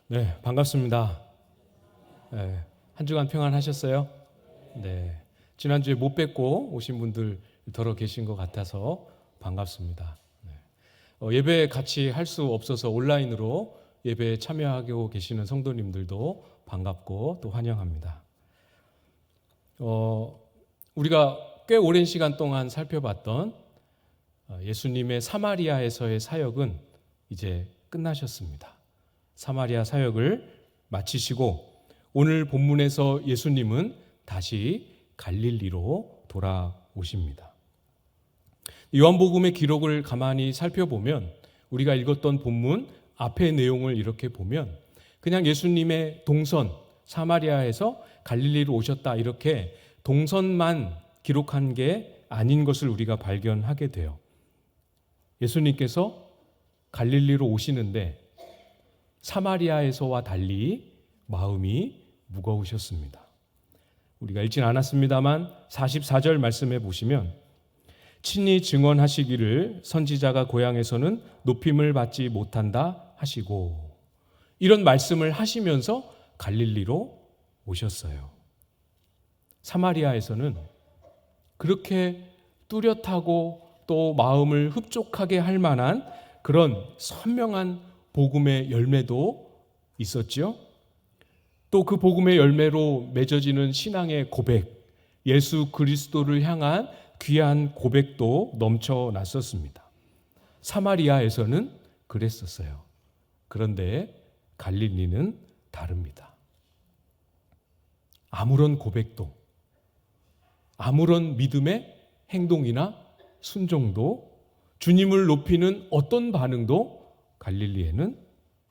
네, 반갑습니다. 네, 한 주간 평안하셨어요? 네, 지난주에 못 뵙고 오신 분들 더러 계신 것 같아서 반갑습니다. 네. 예배 같이 할 수 없어서 온라인으로 예배에 참여하고 계시는 성도님들도 반갑고 또 환영합니다. 우리가 꽤 오랜 시간 동안 살펴봤던 예수님의 사마리아에서의 사역은 이제 끝나셨습니다. 사마리아 사역을 마치시고 오늘 본문에서 예수님은 다시 갈릴리로 돌아오십니다. 요한복음의 기록을 가만히 살펴보면 우리가 읽었던 본문 앞의 내용을 이렇게 보면 그냥 예수님의 동선, 사마리아에서 갈릴리로 오셨다 이렇게 동선만 기록한 게 아닌 것을 우리가 발견하게 돼요. 예수님께서 갈릴리로 오시는데 사마리아에서와 달리 마음이 무거우셨습니다. 우리가 읽진 않았습니다만 44절 말씀해 보시면 친히 증언하시기를 선지자가 고향에서는 높임을 받지 못한다 하시고 이런 말씀을 하시면서 갈릴리로 오셨어요. 사마리아에서는 그렇게 뚜렷하고 또 마음을 흡족하게 할 만한 그런 선명한 복음의 열매도 있었죠. 또 그 복음의 열매로 맺어지는 신앙의 고백, 예수 그리스도를 향한 귀한 고백도 넘쳐났었습니다. 사마리아에서는 그랬었어요. 그런데 갈릴리는 다릅니다. 아무런 고백도, 아무런 믿음의 행동이나 순종도, 주님을 높이는 어떤 반응도 갈릴리에는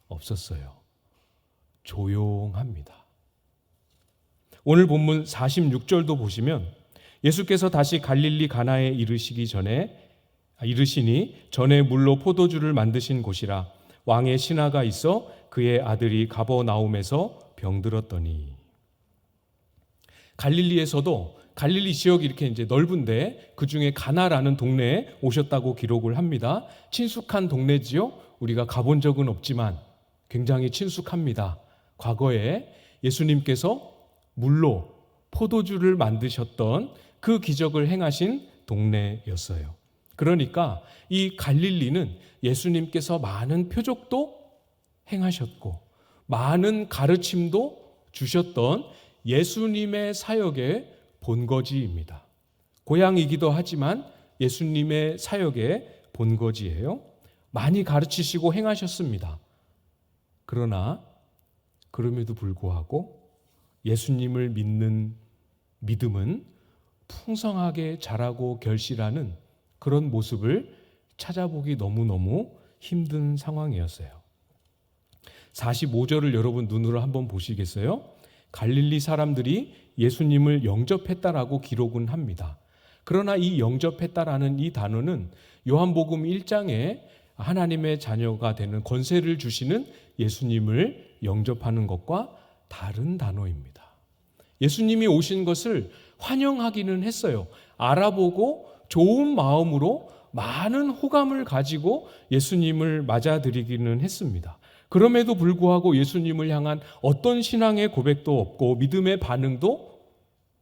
없었어요. 조용합니다. 오늘 본문 46절도 보시면 예수께서 다시 갈릴리 가나에 이르시니 전에 물로 포도주를 만드신 곳이라 왕의 신하가 있어 그의 아들이 가버나움에서 병들었더니. 갈릴리에서도 갈릴리 지역이 이렇게 이제 넓은데 그 중에 가나라는 동네에 오셨다고 기록을 합니다. 친숙한 동네지요. 우리가 가본 적은 없지만 굉장히 친숙합니다. 과거에 예수님께서 물로 포도주를 만드셨던 그 기적을 행하신 동네였어요. 그러니까 이 갈릴리는 예수님께서 많은 표적도 행하셨고 많은 가르침도 주셨던 예수님의 사역의 본거지입니다. 고향이기도 하지만 예수님의 사역의 본거지예요. 많이 가르치시고 행하셨습니다. 그러나 그럼에도 불구하고 예수님을 믿는 믿음은 풍성하게 자라고 결실하는 그런 모습을 찾아보기 너무너무 힘든 상황이었어요. 45절을 여러분 눈으로 한번 보시겠어요? 갈릴리 사람들이 예수님을 영접했다라고 기록은 합니다. 그러나 이 영접했다라는 이 단어는 요한복음 1장에 하나님의 자녀가 되는 권세를 주시는 예수님을 영접하는 것과 다른 단어입니다. 예수님이 오신 것을 환영하기는 했어요. 알아보고 좋은 마음으로 많은 호감을 가지고 예수님을 맞아들이기는 했습니다. 그럼에도 불구하고 예수님을 향한 어떤 신앙의 고백도 없고 믿음의 반응도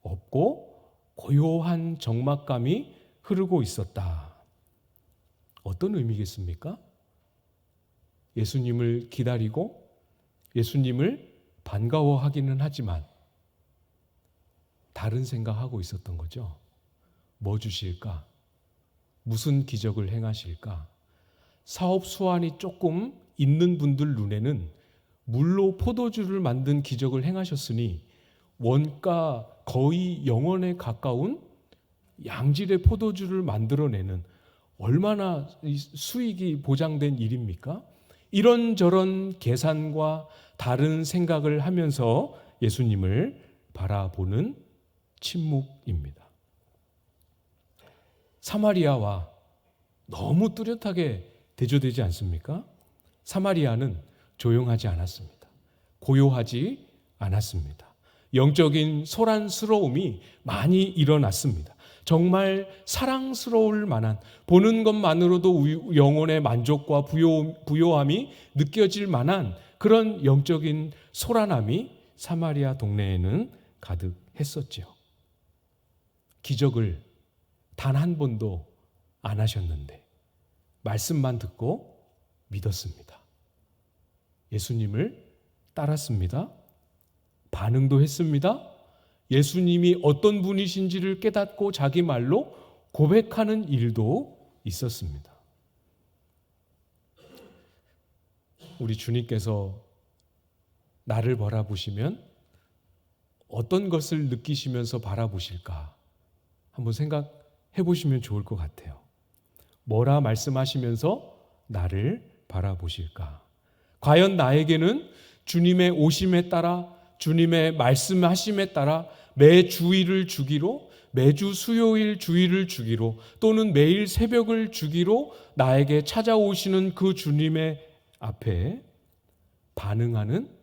없고 고요한 적막감이 흐르고 있었다. 어떤 의미겠습니까? 예수님을 기다리고 예수님을 반가워하기는 하지만 다른 생각하고 있었던 거죠. 뭐 주실까? 무슨 기적을 행하실까? 사업 수완이 조금 있는 분들 눈에는 물로 포도주를 만든 기적을 행하셨으니 원가 거의 0원에 가까운 양질의 포도주를 만들어내는 얼마나 수익이 보장된 일입니까? 이런저런 계산과 다른 생각을 하면서 예수님을 바라보는 침묵입니다. 사마리아와 너무 뚜렷하게 대조되지 않습니까? 사마리아는 조용하지 않았습니다. 고요하지 않았습니다. 영적인 소란스러움이 많이 일어났습니다. 정말 사랑스러울 만한, 보는 것만으로도 영혼의 만족과 부요함이 느껴질 만한 그런 영적인 소란함이 사마리아 동네에는 가득했었지요. 기적을 단 한 번도 안 하셨는데 말씀만 듣고 믿었습니다. 예수님을 따랐습니다. 반응도 했습니다. 예수님이 어떤 분이신지를 깨닫고 자기 말로 고백하는 일도 있었습니다. 우리 주님께서 나를 바라보시면 어떤 것을 느끼시면서 바라보실까? 한번 생각해 보시면 좋을 것 같아요. 뭐라 말씀하시면서 나를 바라보실까? 과연 나에게는 주님의 오심에 따라, 주님의 말씀하심에 따라 매 주일을 주기로, 매주 수요일 주일을 주기로, 또는 매일 새벽을 주기로 나에게 찾아오시는 그 주님의 앞에 반응하는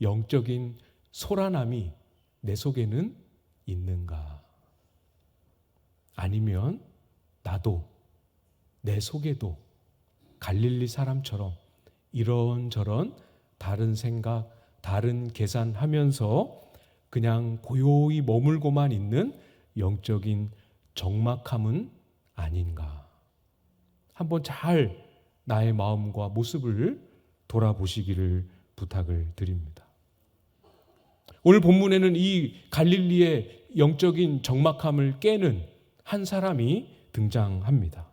영적인 소란함이 내 속에는 있는가? 아니면 나도 내 속에도 갈릴리 사람처럼 이런저런 다른 생각, 다른 계산하면서 그냥 고요히 머물고만 있는 영적인 적막함은 아닌가? 한번 잘 나의 마음과 모습을 돌아보시기를 부탁을 드립니다. 오늘 본문에는 이 갈릴리의 영적인 적막함을 깨는 한 사람이 등장합니다.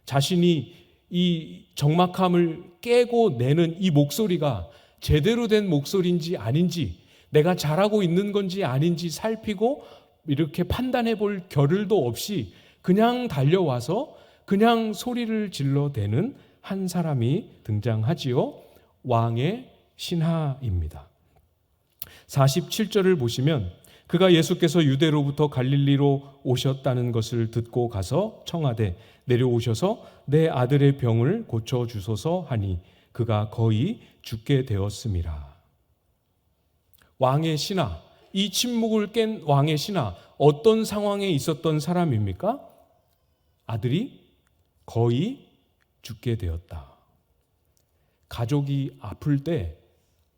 자신이 이 적막함을 깨고 내는 이 목소리가 제대로 된 목소리인지 아닌지, 내가 잘하고 있는 건지 아닌지 살피고 이렇게 판단해 볼 겨를도 없이 그냥 달려와서 그냥 소리를 질러대는 한 사람이 등장하지요. 왕의 신하입니다. 47절을 보시면 그가 예수께서 유대로부터 갈릴리로 오셨다는 것을 듣고 가서 청하되 내려오셔서 내 아들의 병을 고쳐주소서 하니 그가 거의 죽게 되었음이라. 왕의 신하, 이 침묵을 깬 왕의 신하, 어떤 상황에 있었던 사람입니까? 아들이 거의 죽게 되었다. 가족이 아플 때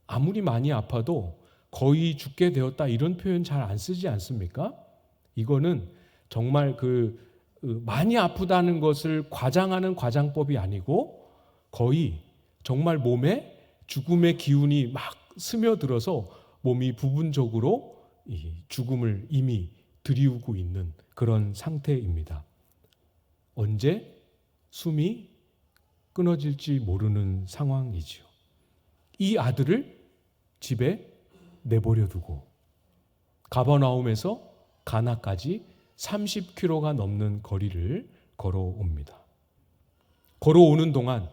아무리 많이 아파도 거의 죽게 되었다 이런 표현 잘 안 쓰지 않습니까? 이거는 정말 많이 아프다는 것을 과장하는 과장법이 아니고 거의 정말 몸에 죽음의 기운이 막 스며들어서 몸이 부분적으로 이 죽음을 이미 들이우고 있는 그런 상태입니다. 언제 숨이 끊어질지 모르는 상황이지요. 이 아들을 집에 내버려 두고 가버나움에서 가나까지 30km가 넘는 거리를 걸어옵니다. 걸어오는 동안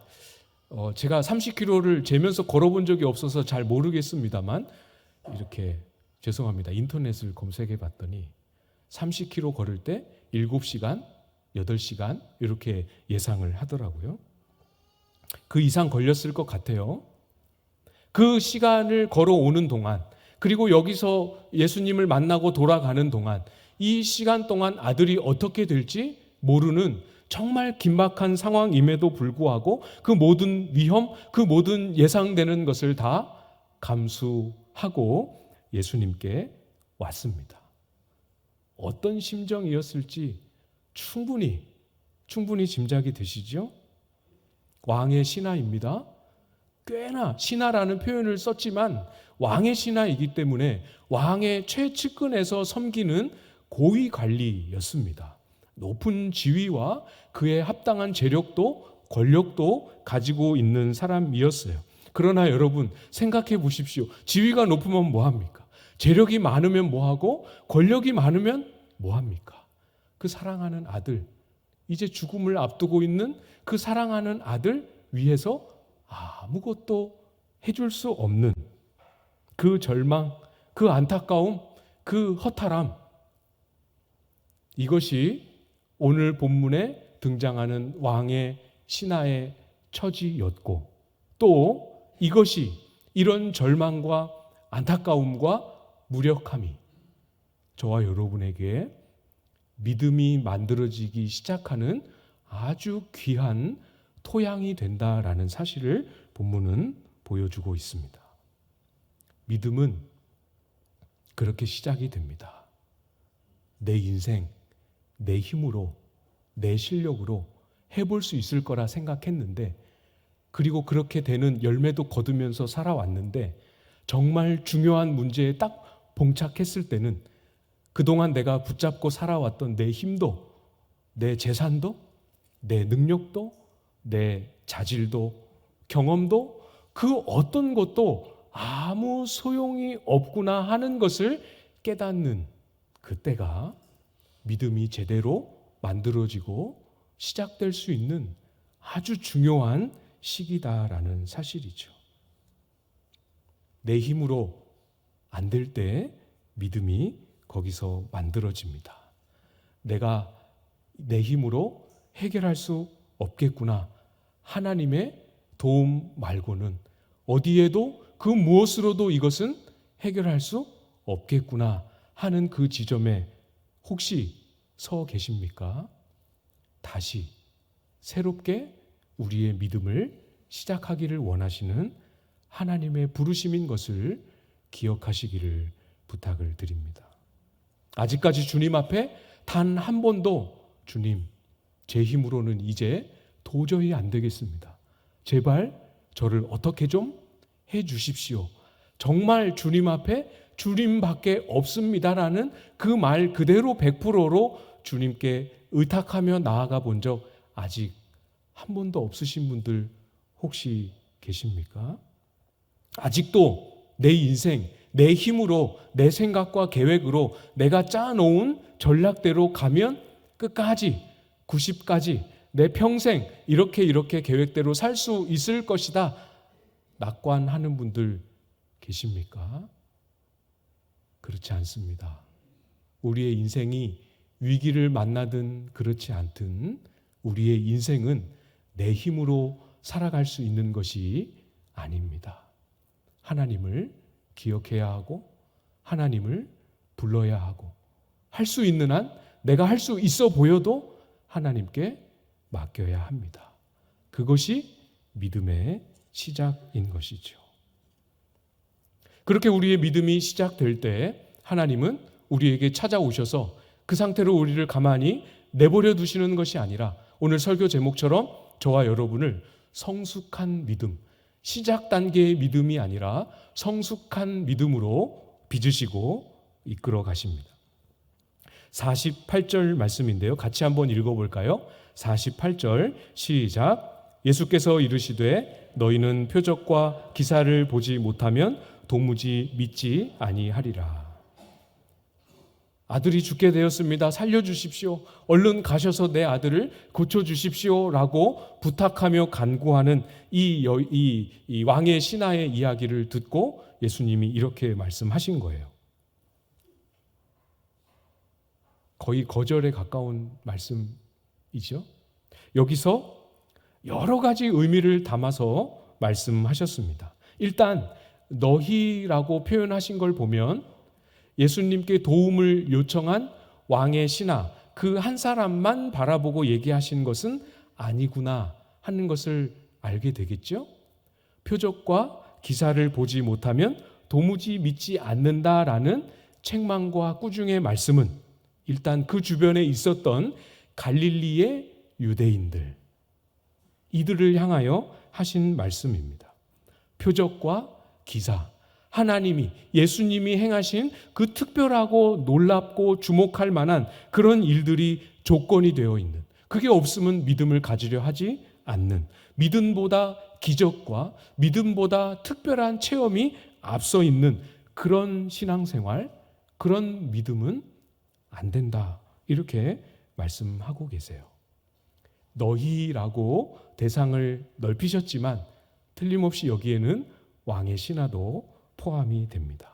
제가 30km를 재면서 걸어본 적이 없어서 잘 모르겠습니다만 이렇게 죄송합니다. 인터넷을 검색해 봤더니 30km 걸을 때 7시간, 8시간 이렇게 예상을 하더라고요. 그 이상 걸렸을 것 같아요. 그 시간을 걸어오는 동안 그리고 여기서 예수님을 만나고 돌아가는 동안 이 시간 동안 아들이 어떻게 될지 모르는 정말 긴박한 상황임에도 불구하고 그 모든 위험, 그 모든 예상되는 것을 다 감수하고 예수님께 왔습니다. 어떤 심정이었을지 충분히 짐작이 되시죠? 왕의 신하입니다. 꽤나 신하라는 표현을 썼지만 왕의 신하이기 때문에 왕의 최측근에서 섬기는 고위 관리였습니다. 높은 지위와 그에 합당한 재력도 권력도 가지고 있는 사람이었어요. 그러나 여러분 생각해 보십시오. 지위가 높으면 뭐합니까? 재력이 많으면 뭐하고 권력이 많으면 뭐합니까? 그 사랑하는 아들, 이제 죽음을 앞두고 있는 그 사랑하는 아들 위해서 아무것도 해줄 수 없는 그 절망, 그 안타까움, 그 허탈함, 이것이 오늘 본문에 등장하는 왕의 신하의 처지였고 또 이것이 이런 절망과 안타까움과 무력함이 저와 여러분에게 믿음이 만들어지기 시작하는 아주 귀한 토양이 된다라는 사실을 본문은 보여주고 있습니다. 믿음은 그렇게 시작이 됩니다. 내 인생, 내 힘으로, 내 실력으로 해볼 수 있을 거라 생각했는데, 그리고 그렇게 되는 열매도 거두면서 살아왔는데, 정말 중요한 문제에 딱 봉착했을 때는 그동안 내가 붙잡고 살아왔던 내 힘도, 내 재산도, 내 능력도, 내 자질도, 경험도, 그 어떤 것도 아무 소용이 없구나 하는 것을 깨닫는 그때가 믿음이 제대로 만들어지고 시작될 수 있는 아주 중요한 시기다라는 사실이죠. 내 힘으로 안 될 때 믿음이 거기서 만들어집니다. 내가 내 힘으로 해결할 수 없겠구나. 하나님의 도움 말고는 어디에도 그 무엇으로도 이것은 해결할 수 없겠구나 하는 그 지점에 혹시 서 계십니까? 다시 새롭게 우리의 믿음을 시작하기를 원하시는 하나님의 부르심인 것을 기억하시기를 부탁을 드립니다. 아직까지 주님 앞에 단 한 번도 주님, 제 힘으로는 이제 도저히 안 되겠습니다. 제발 저를 어떻게 좀 해 주십시오. 정말 주님 앞에 주님밖에 없습니다라는 그 말 그대로 100%로 주님께 의탁하며 나아가 본 적 아직 한 번도 없으신 분들 혹시 계십니까? 아직도 내 인생, 내 힘으로, 내 생각과 계획으로 내가 짜놓은 전략대로 가면 끝까지, 90까지 내 평생 이렇게 계획대로 살 수 있을 것이다 낙관하는 분들 계십니까? 그렇지 않습니다. 우리의 인생이 위기를 만나든 그렇지 않든 우리의 인생은 내 힘으로 살아갈 수 있는 것이 아닙니다. 하나님을 기억해야 하고 하나님을 불러야 하고 할 수 있는 한 내가 할 수 있어 보여도 하나님께 맡겨야 합니다. 그것이 믿음의 시작인 것이죠. 그렇게 우리의 믿음이 시작될 때 하나님은 우리에게 찾아오셔서 그 상태로 우리를 가만히 내버려 두시는 것이 아니라 오늘 설교 제목처럼 저와 여러분을 성숙한 믿음, 시작 단계의 믿음이 아니라 성숙한 믿음으로 빚으시고 이끌어 가십니다. 48절 말씀인데요. 같이 한번 읽어볼까요? 48절 시작. 예수께서 이르시되 너희는 표적과 기사를 보지 못하면 도무지 믿지 아니하리라. 아들이 죽게 되었습니다. 살려주십시오. 얼른 가셔서 내 아들을 고쳐주십시오 라고 부탁하며 간구하는 이 왕의 신하의 이야기를 듣고 예수님이 이렇게 말씀하신 거예요. 거의 거절에 가까운 말씀이죠. 여기서 여러 가지 의미를 담아서 말씀하셨습니다. 일단 너희라고 표현하신 걸 보면 예수님께 도움을 요청한 왕의 신하 그 한 사람만 바라보고 얘기하신 것은 아니구나 하는 것을 알게 되겠죠. 표적과 기사를 보지 못하면 도무지 믿지 않는다라는 책망과 꾸중의 말씀은 일단 그 주변에 있었던 갈릴리의 유대인들 이들을 향하여 하신 말씀입니다. 표적과 기사, 하나님이 예수님이 행하신 그 특별하고 놀랍고 주목할 만한 그런 일들이 조건이 되어 있는, 그게 없으면 믿음을 가지려 하지 않는, 믿음보다 기적과 믿음보다 특별한 체험이 앞서 있는 그런 신앙생활, 그런 믿음은 안 된다 이렇게 말씀하고 계세요. 너희라고 대상을 넓히셨지만 틀림없이 여기에는 왕의 신하도 포함이 됩니다.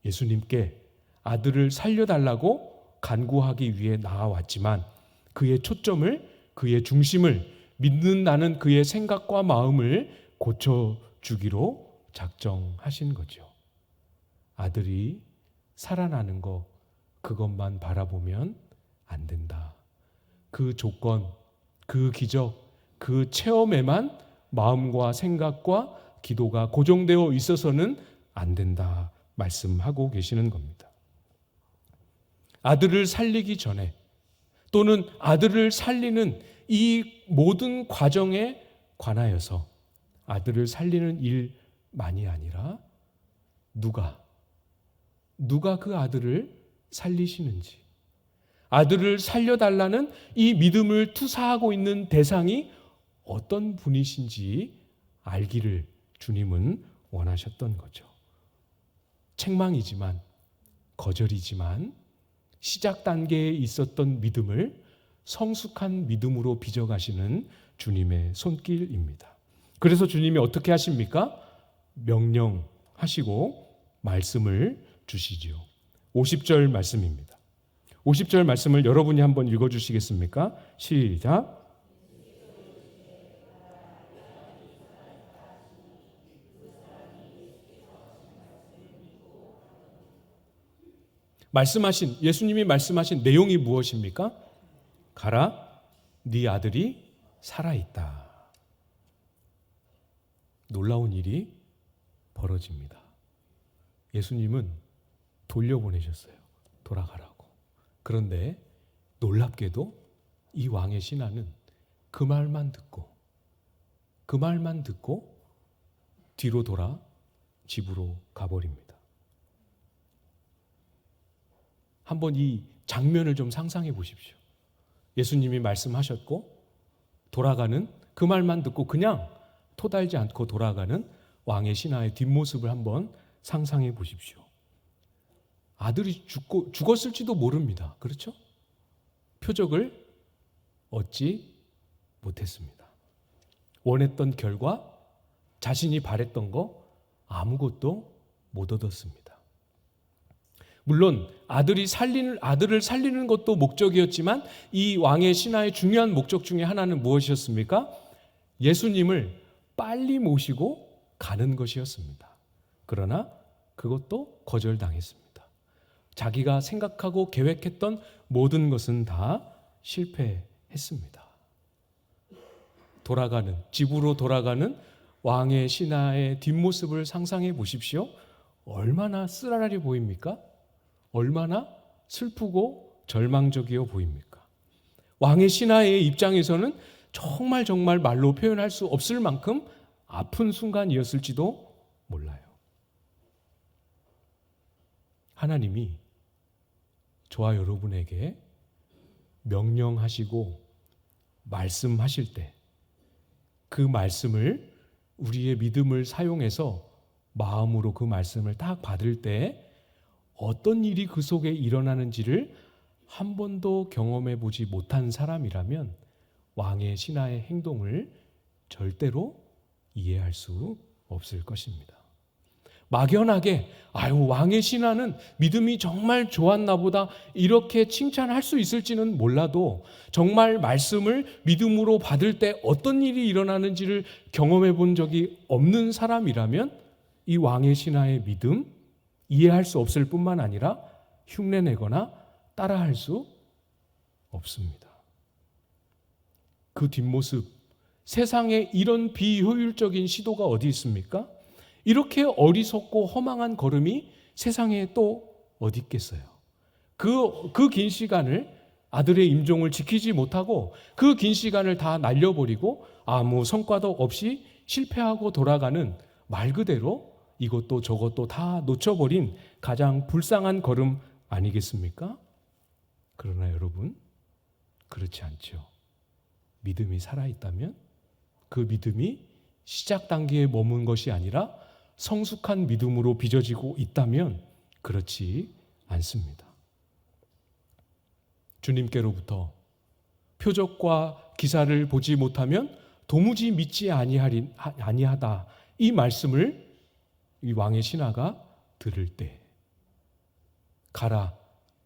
예수님께 아들을 살려달라고 간구하기 위해 나아왔지만 그의 초점을, 그의 중심을 믿는다는 그의 생각과 마음을 고쳐주기로 작정하신 거죠. 아들이 살아나는 거 그것만 바라보면 안 된다. 그 조건, 그 기적, 그 체험에만 마음과 생각과 기도가 고정되어 있어서는 안 된다 말씀하고 계시는 겁니다. 아들을 살리기 전에 또는 아들을 살리는 이 모든 과정에 관하여서 아들을 살리는 일만이 아니라 누가 그 아들을 살리시는지, 아들을 살려달라는 이 믿음을 투사하고 있는 대상이 어떤 분이신지 알기를 주님은 원하셨던 거죠. 책망이지만, 거절이지만 시작 단계에 있었던 믿음을 성숙한 믿음으로 빚어가시는 주님의 손길입니다. 그래서 주님이 어떻게 하십니까? 명령하시고 말씀을 주시지요. 50절 말씀입니다. 50절 말씀을 여러분이 한번 읽어주시겠습니까? 시작. 예수님이 말씀하신 내용이 무엇입니까? 가라, 네 아들이 살아있다. 놀라운 일이 벌어집니다. 예수님은 돌려보내셨어요. 돌아가라고. 그런데 놀랍게도 이 왕의 신하는 그 말만 듣고 뒤로 돌아 집으로 가버립니다. 한번 이 장면을 좀 상상해 보십시오. 예수님이 말씀하셨고 돌아가는, 그 말만 듣고 그냥 토달지 않고 돌아가는 왕의 신하의 뒷모습을 한번 상상해 보십시오. 아들이 죽었을지도 모릅니다. 그렇죠? 표적을 얻지 못했습니다. 원했던 결과, 자신이 바랬던 거 아무것도 못 얻었습니다. 물론 아들을 살리는 것도 목적이었지만 이 왕의 신하의 중요한 목적 중에 하나는 무엇이었습니까? 예수님을 빨리 모시고 가는 것이었습니다. 그러나 그것도 거절당했습니다. 자기가 생각하고 계획했던 모든 것은 다 실패했습니다. 집으로 돌아가는 왕의 신하의 뒷모습을 상상해 보십시오. 얼마나 쓰라라리 보입니까? 얼마나 슬프고 절망적이어 보입니까? 왕의 신하의 입장에서는 정말 말로 표현할 수 없을 만큼 아픈 순간이었을지도 몰라요. 하나님이 저와 여러분에게 명령하시고 말씀하실 때 그 말씀을 우리의 믿음을 사용해서 마음으로 그 말씀을 딱 받을 때 어떤 일이 그 속에 일어나는지를 한 번도 경험해 보지 못한 사람이라면 왕의 신하의 행동을 절대로 이해할 수 없을 것입니다. 막연하게 왕의 신하는 믿음이 정말 좋았나 보다 이렇게 칭찬할 수 있을지는 몰라도 정말 말씀을 믿음으로 받을 때 어떤 일이 일어나는지를 경험해 본 적이 없는 사람이라면 이 왕의 신하의 믿음 이해할 수 없을 뿐만 아니라 흉내내거나 따라할 수 없습니다. 그 뒷모습, 세상에 이런 비효율적인 시도가 어디 있습니까? 이렇게 어리석고 허망한 걸음이 세상에 또 어디 있겠어요? 그 긴 시간을 아들의 임종을 지키지 못하고 그 긴 시간을 다 날려버리고 아무 성과도 없이 실패하고 돌아가는, 말 그대로 이것도 저것도 다 놓쳐버린 가장 불쌍한 걸음 아니겠습니까? 그러나 여러분, 그렇지 않죠. 믿음이 살아있다면 그 믿음이 시작 단계에 머문 것이 아니라 성숙한 믿음으로 빚어지고 있다면 그렇지 않습니다. 주님께로부터 표적과 기사를 보지 못하면 도무지 믿지 아니하다, 이 말씀을 이 왕의 신하가 들을 때, 가라,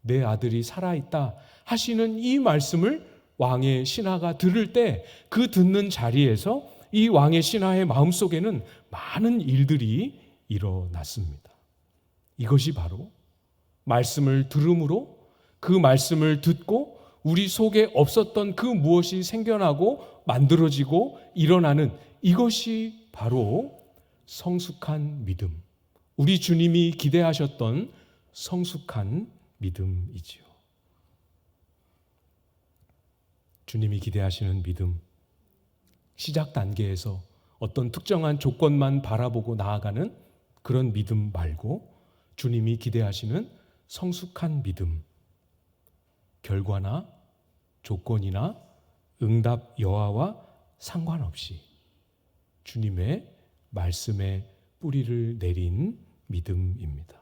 내 아들이 살아있다 하시는 이 말씀을 왕의 신하가 들을 때 그 듣는 자리에서 이 왕의 신하의 마음속에는 많은 일들이 일어났습니다. 이것이 바로 말씀을 들음으로, 그 말씀을 듣고 우리 속에 없었던 그 무엇이 생겨나고 만들어지고 일어나는, 이것이 바로 성숙한 믿음. 우리 주님이 기대하셨던 성숙한 믿음이지요. 주님이 기대하시는 믿음. 시작 단계에서 어떤 특정한 조건만 바라보고 나아가는 그런 믿음 말고 주님이 기대하시는 성숙한 믿음. 결과나 조건이나 응답 여하와 상관없이 주님의 말씀에 뿌리를 내린 믿음입니다.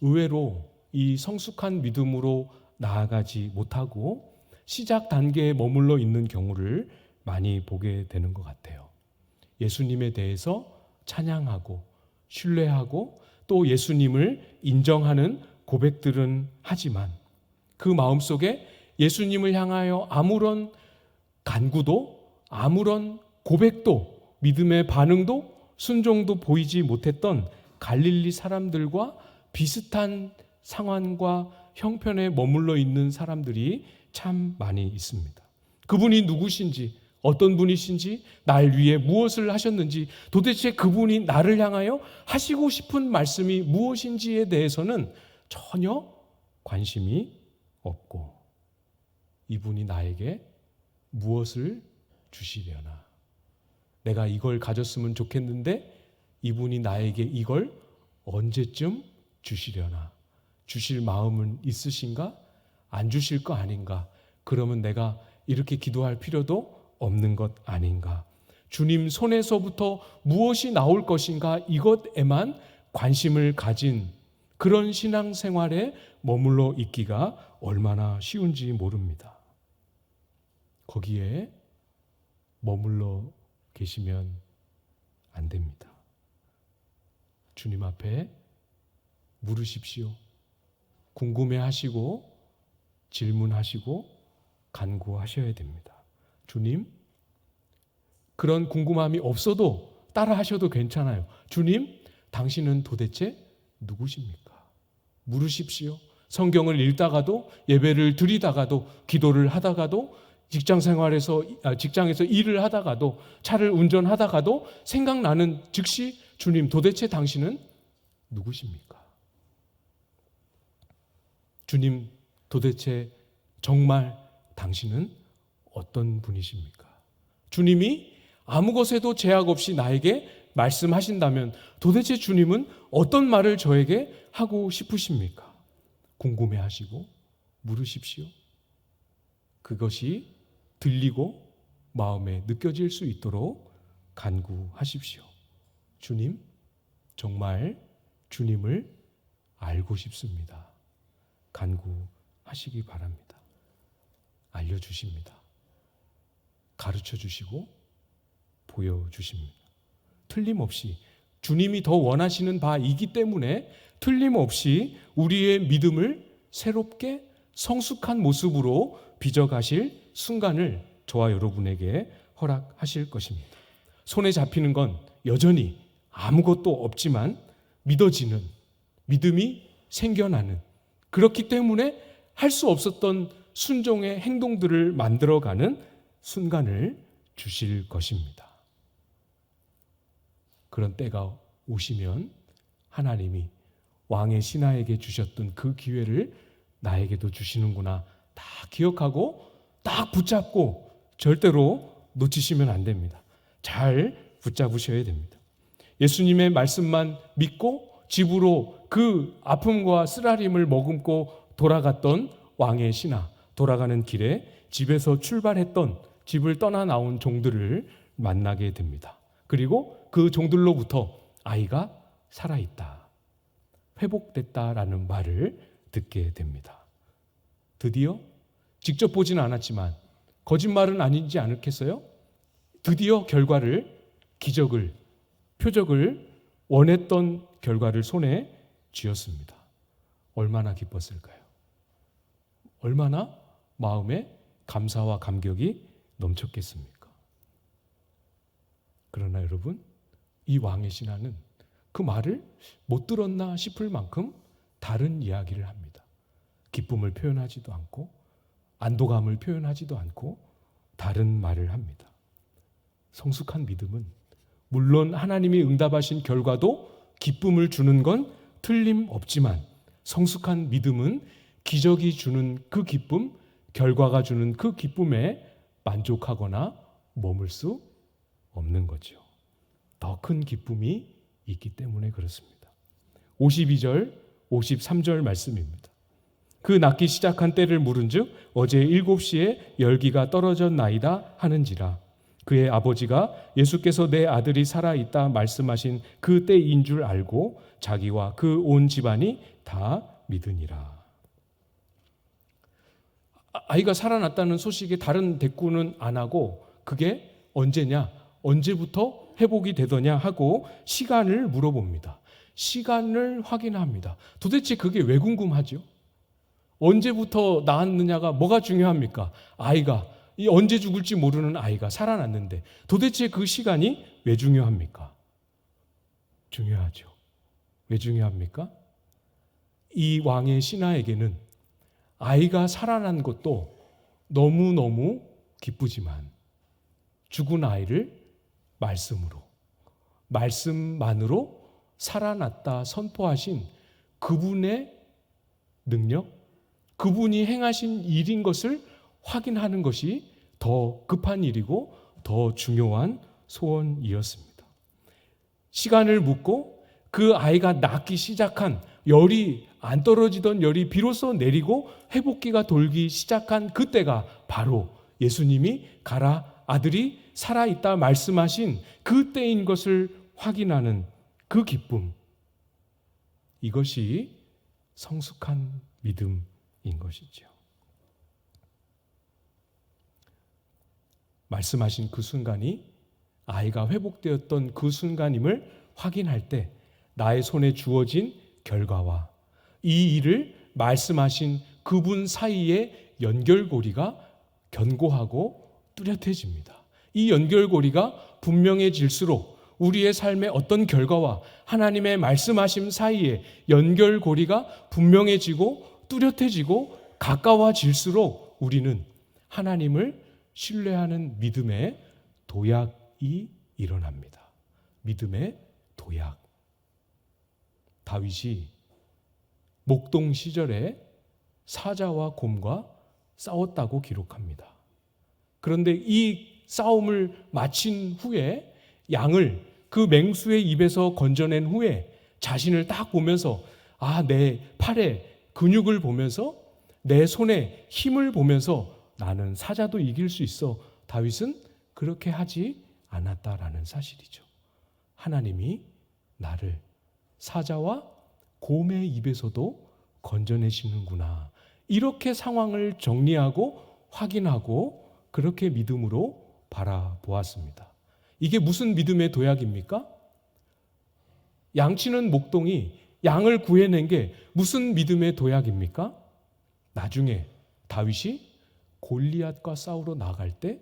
의외로 이 성숙한 믿음으로 나아가지 못하고 시작 단계에 머물러 있는 경우를 많이 보게 되는 것 같아요. 예수님에 대해서 찬양하고 신뢰하고 또 예수님을 인정하는 고백들은 하지만 그 마음속에 예수님을 향하여 아무런 간구도 아무런 고백도 믿음의 반응도 순종도 보이지 못했던 갈릴리 사람들과 비슷한 상황과 형편에 머물러 있는 사람들이 참 많이 있습니다. 그분이 누구신지, 어떤 분이신지, 날 위해 무엇을 하셨는지, 도대체 그분이 나를 향하여 하시고 싶은 말씀이 무엇인지에 대해서는 전혀 관심이 없고, 이분이 나에게 무엇을 주시려나, 내가 이걸 가졌으면 좋겠는데 이분이 나에게 이걸 언제쯤 주시려나, 주실 마음은 있으신가? 안 주실 거 아닌가? 그러면 내가 이렇게 기도할 필요도 없는 것 아닌가? 주님 손에서부터 무엇이 나올 것인가? 이것에만 관심을 가진 그런 신앙생활에 머물러 있기가 얼마나 쉬운지 모릅니다. 거기에 머물러 계시면 안 됩니다. 주님 앞에 물으십시오. 궁금해하시고 질문하시고 간구하셔야 됩니다. 주님, 그런 궁금함이 없어도 따라 하셔도 괜찮아요. 주님, 당신은 도대체 누구십니까? 물으십시오. 성경을 읽다가도, 예배를 드리다가도, 기도를 하다가도, 직장에서 일을 하다가도, 차를 운전하다가도 생각나는 즉시 주님, 도대체 당신은 누구십니까? 주님, 도대체 정말 당신은 어떤 분이십니까? 주님이 아무 것에도 제약 없이 나에게 말씀하신다면 도대체 주님은 어떤 말을 저에게 하고 싶으십니까? 궁금해하시고 물으십시오. 그것이 들리고 마음에 느껴질 수 있도록 간구하십시오. 주님, 정말 주님을 알고 싶습니다. 간구하시기 바랍니다. 알려주십니다. 가르쳐 주시고 보여주십니다. 틀림없이 주님이 더 원하시는 바이기 때문에 틀림없이 우리의 믿음을 새롭게 성숙한 모습으로 빚어가실 순간을 저와 여러분에게 허락하실 것입니다. 손에 잡히는 건 여전히 아무것도 없지만 믿어지는, 믿음이 생겨나는, 그렇기 때문에 할 수 없었던 순종의 행동들을 만들어가는 순간을 주실 것입니다. 그런 때가 오시면 하나님이 왕의 신하에게 주셨던 그 기회를 나에게도 주시는구나 다 기억하고 딱 붙잡고 절대로 놓치시면 안 됩니다. 잘 붙잡으셔야 됩니다. 예수님의 말씀만 믿고 집으로 그 아픔과 쓰라림을 머금고 돌아갔던 왕의 신하, 돌아가는 길에 집에서 출발했던, 집을 떠나 나온 종들을 만나게 됩니다. 그리고 그 종들로부터 아이가 살아있다, 회복됐다라는 말을 듣게 됩니다. 드디어 직접 보지는 않았지만 거짓말은 아니지 않겠어요? 드디어 결과를, 기적을, 표적을 원했던 결과를 손에 쥐었습니다. 얼마나 기뻤을까요? 얼마나 마음에 감사와 감격이 넘쳤겠습니까? 그러나 여러분, 이 왕의 신하는 그 말을 못 들었나 싶을 만큼 다른 이야기를 합니다. 기쁨을 표현하지도 않고 안도감을 표현하지도 않고 다른 말을 합니다. 성숙한 믿음은 물론 하나님이 응답하신 결과도 기쁨을 주는 건 틀림없지만 성숙한 믿음은 기적이 주는 그 기쁨, 결과가 주는 그 기쁨에 만족하거나 머물 수 없는 거죠. 더 큰 기쁨이 있기 때문에 그렇습니다. 52절, 53절 말씀입니다. 그 낫기 시작한 때를 물은즉 어제 7시에 열기가 떨어졌나이다 하는지라. 그의 아버지가 예수께서 내 아들이 살아있다 말씀하신 그 때인 줄 알고 자기와 그 온 집안이 다 믿으니라. 아이가 살아났다는 소식에 다른 대꾸는 안 하고 그게 언제냐, 언제부터 회복이 되더냐 하고 시간을 물어봅니다. 시간을 확인합니다. 도대체 그게 왜 궁금하죠? 언제부터 나았느냐가 뭐가 중요합니까? 아이가, 이 언제 죽을지 모르는 아이가 살아났는데 도대체 그 시간이 왜 중요합니까? 중요하죠. 왜 중요합니까? 이 왕의 신하에게는 아이가 살아난 것도 너무너무 기쁘지만 죽은 아이를 말씀만으로 살아났다 선포하신 그분의 능력, 그분이 행하신 일인 것을 확인하는 것이 더 급한 일이고 더 중요한 소원이었습니다. 시간을 묻고 그 아이가 낫기 시작한 열이 안 떨어지던 열이 비로소 내리고 회복기가 돌기 시작한 그때가 바로 예수님이 가라 아들이 살아있다 말씀하신 그때인 것을 확인하는 그 기쁨, 이것이 성숙한 믿음인 것이죠. 말씀하신 그 순간이 아이가 회복되었던 그 순간임을 확인할 때 나의 손에 주어진 결과와 이 일을 말씀하신 그분 사이의 연결고리가 견고하고 뚜렷해집니다. 이 연결고리가 분명해질수록 우리의 삶의 어떤 결과와 하나님의 말씀하심 사이에 연결고리가 분명해지고 뚜렷해지고 가까워질수록 우리는 하나님을 신뢰하는 믿음의 도약이 일어납니다. 믿음의 도약. 다윗이 목동 시절에 사자와 곰과 싸웠다고 기록합니다. 그런데 이 싸움을 마친 후에 양을 그 맹수의 입에서 건져낸 후에 자신을 딱 보면서 내 팔에 근육을 보면서 내 손에 힘을 보면서 나는 사자도 이길 수 있어. 다윗은 그렇게 하지 않았다라는 사실이죠. 하나님이 나를 사자와 곰의 입에서도 건져내시는구나. 이렇게 상황을 정리하고 확인하고 그렇게 믿음으로 바라보았습니다. 이게 무슨 믿음의 도약입니까? 양치는 목동이 양을 구해낸 게 무슨 믿음의 도약입니까? 나중에 다윗이 골리앗과 싸우러 나갈 때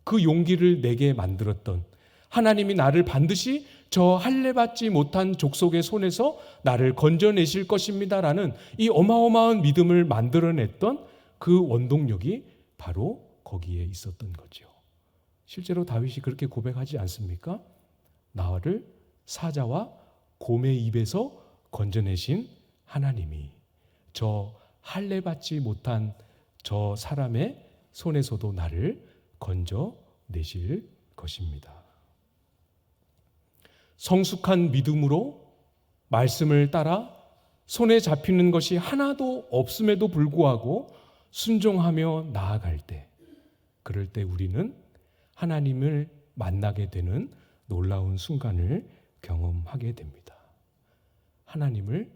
그 용기를 내게 만들었던 하나님이 나를 반드시 저 할례받지 못한 족속의 손에서 나를 건져내실 것입니다라는 이 어마어마한 믿음을 만들어냈던 그 원동력이 바로 거기에 있었던 거죠. 실제로 다윗이 그렇게 고백하지 않습니까? 나를 사자와 곰의 입에서 건져내신 하나님이 저 할례받지 못한 저 사람의 손에서도 나를 건져내실 것입니다. 성숙한 믿음으로 말씀을 따라 손에 잡히는 것이 하나도 없음에도 불구하고 순종하며 나아갈 때, 그럴 때 우리는 하나님을 만나게 되는 놀라운 순간을 경험하게 됩니다. 하나님을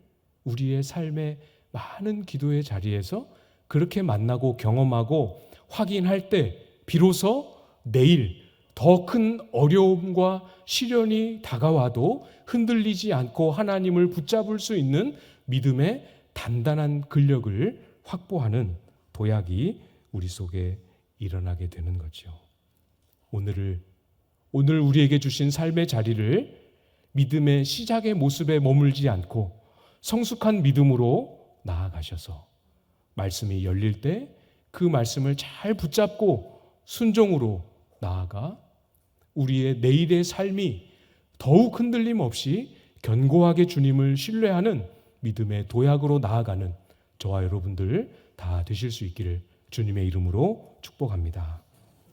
우리의 삶의 많은 기도의 자리에서 그렇게 만나고 경험하고 확인할 때 비로소 내일 더 큰 어려움과 시련이 다가와도 흔들리지 않고 하나님을 붙잡을 수 있는 믿음의 단단한 근력을 확보하는 도약이 우리 속에 일어나게 되는 거죠. 오늘 우리에게 주신 삶의 자리를 믿음의 시작의 모습에 머물지 않고 성숙한 믿음으로 나아가셔서 말씀이 열릴 때 그 말씀을 잘 붙잡고 순종으로 나아가 우리의 내일의 삶이 더욱 흔들림 없이 견고하게 주님을 신뢰하는 믿음의 도약으로 나아가는 저와 여러분들 다 되실 수 있기를 주님의 이름으로 축복합니다.